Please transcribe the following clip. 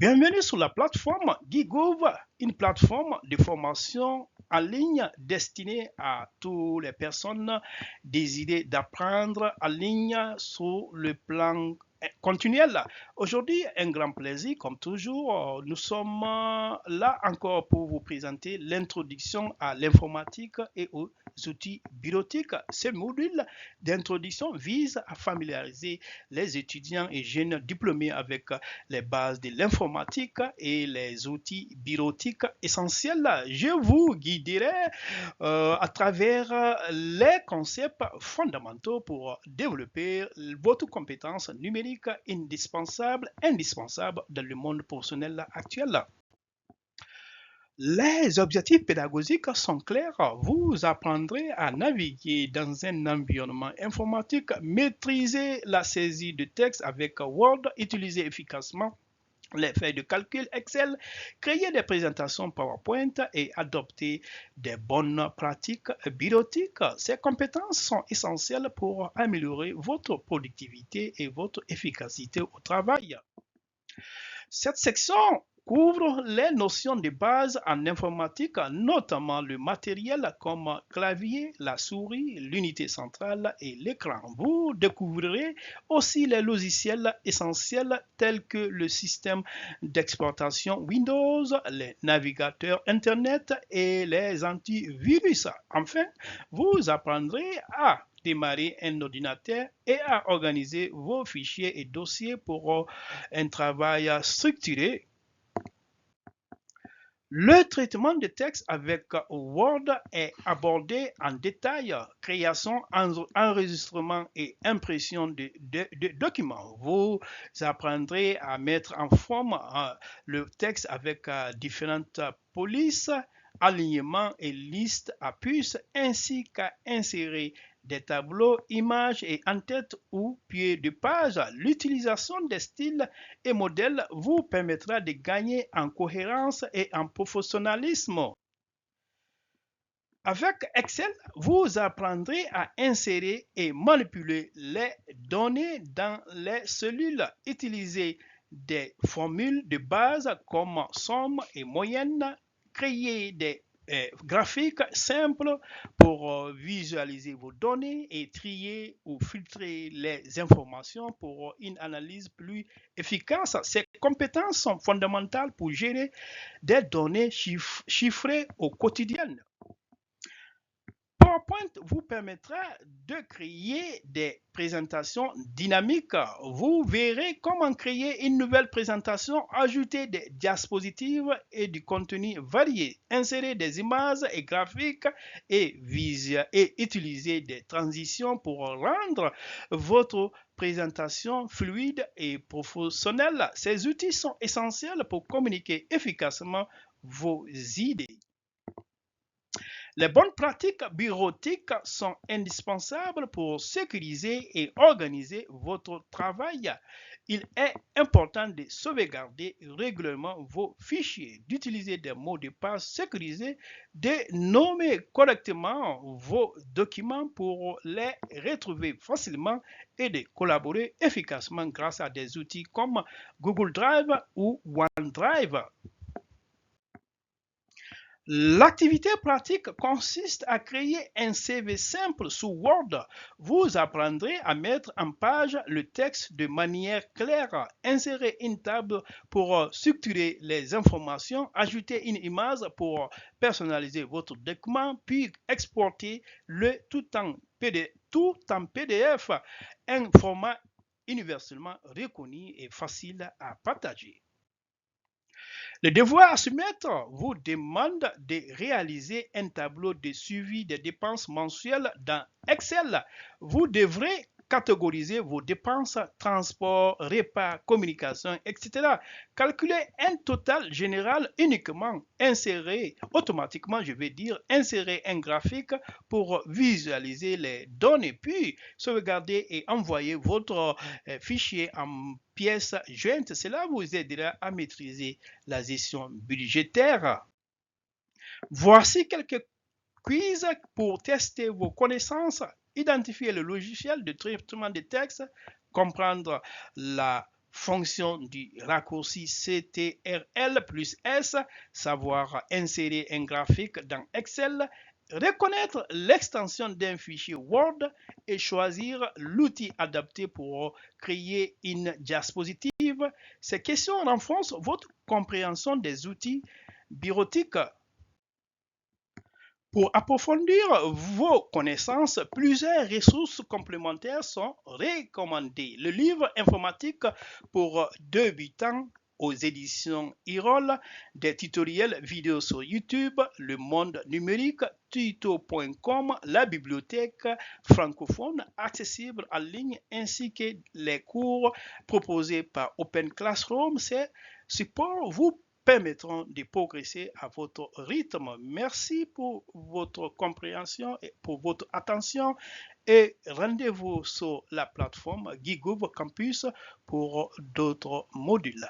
Bienvenue sur la plateforme Gigove, une plateforme de formation en ligne destinée à toutes les personnes désirées d'apprendre en ligne sur le plan continuel. Aujourd'hui, un grand plaisir, comme toujours. Nous sommes là encore pour vous présenter l'introduction à l'informatique et aux outils bureautiques. Ce module d'introduction vise à familiariser les étudiants et jeunes diplômés avec les bases de l'informatique et les outils bureautiques essentiels. Je vous guiderai à travers les concepts fondamentaux pour développer votre compétence numérique indispensable dans le monde professionnel actuel. Les objectifs pédagogiques sont clairs. Vous apprendrez à naviguer dans un environnement informatique, maîtriser la saisie de texte avec Word, utiliser efficacement les feuilles de calcul Excel, créer des présentations PowerPoint et adopter des bonnes pratiques bureautiques. Ces compétences sont essentielles pour améliorer votre productivité et votre efficacité au travail. Cette section couvre les notions de base en informatique, notamment le matériel comme clavier, la souris, l'unité centrale et l'écran. Vous découvrirez aussi les logiciels essentiels tels que le système d'exploitation Windows, les navigateurs Internet et les antivirus. Enfin, vous apprendrez à démarrer un ordinateur et à organiser vos fichiers et dossiers pour un travail structuré. Le traitement de texte avec Word est abordé en détail, création, enregistrement et impression de documents. Vous apprendrez à mettre en forme le texte avec différentes polices, alignements et listes à puces, ainsi qu'à insérer des tableaux, images et en-tête ou pieds de page. L'utilisation des styles et modèles vous permettra de gagner en cohérence et en professionnalisme. Avec Excel, vous apprendrez à insérer et manipuler les données dans les cellules. Utiliser des formules de base comme somme et moyenne, créer des graphiques simples pour visualiser vos données et trier ou filtrer les informations pour une analyse plus efficace. Ces compétences sont fondamentales pour gérer des données chiffrées au quotidien. PowerPoint vous permettra de créer des présentations dynamiques. Vous verrez comment créer une nouvelle présentation, ajouter des diapositives et du contenu varié, insérer des images et graphiques et utiliser des transitions pour rendre votre présentation fluide et professionnelle. Ces outils sont essentiels pour communiquer efficacement vos idées. Les bonnes pratiques bureautiques sont indispensables pour sécuriser et organiser votre travail. Il est important de sauvegarder régulièrement vos fichiers, d'utiliser des mots de passe sécurisés, de nommer correctement vos documents pour les retrouver facilement et de collaborer efficacement grâce à des outils comme Google Drive ou OneDrive. L'activité pratique consiste à créer un CV simple sous Word. Vous apprendrez à mettre en page le texte de manière claire, insérer une table pour structurer les informations, ajouter une image pour personnaliser votre document, puis exporter le tout en PDF, un format universellement reconnu et facile à partager. Le devoir à soumettre vous demande de réaliser un tableau de suivi des dépenses mensuelles dans Excel. Vous devrez catégoriser vos dépenses, transport, repas, communication, etc. Calculer un total général uniquement, insérer automatiquement, insérer un graphique pour visualiser les données, puis sauvegarder et envoyer votre fichier en pièces jointes. Cela vous aidera à maîtriser la gestion budgétaire. Voici quelques quiz pour tester vos connaissances, identifier le logiciel de traitement de texte, comprendre la fonction du raccourci CTRL plus S, savoir insérer un graphique dans Excel, reconnaître l'extension d'un fichier Word et choisir l'outil adapté pour créer une diapositive. Ces questions renforcent votre compréhension des outils bureautiques. Pour approfondir vos connaissances, plusieurs ressources complémentaires sont recommandées. Le livre informatique pour débutants aux éditions IROL, des tutoriels vidéo sur YouTube, le monde numérique, tuto.com, la bibliothèque francophone accessible en ligne ainsi que les cours proposés par Open Classroom. Ces supports vous permettront de progresser à votre rythme. Merci pour votre compréhension et pour votre attention et rendez-vous sur la plateforme Gigouv Campus pour d'autres modules.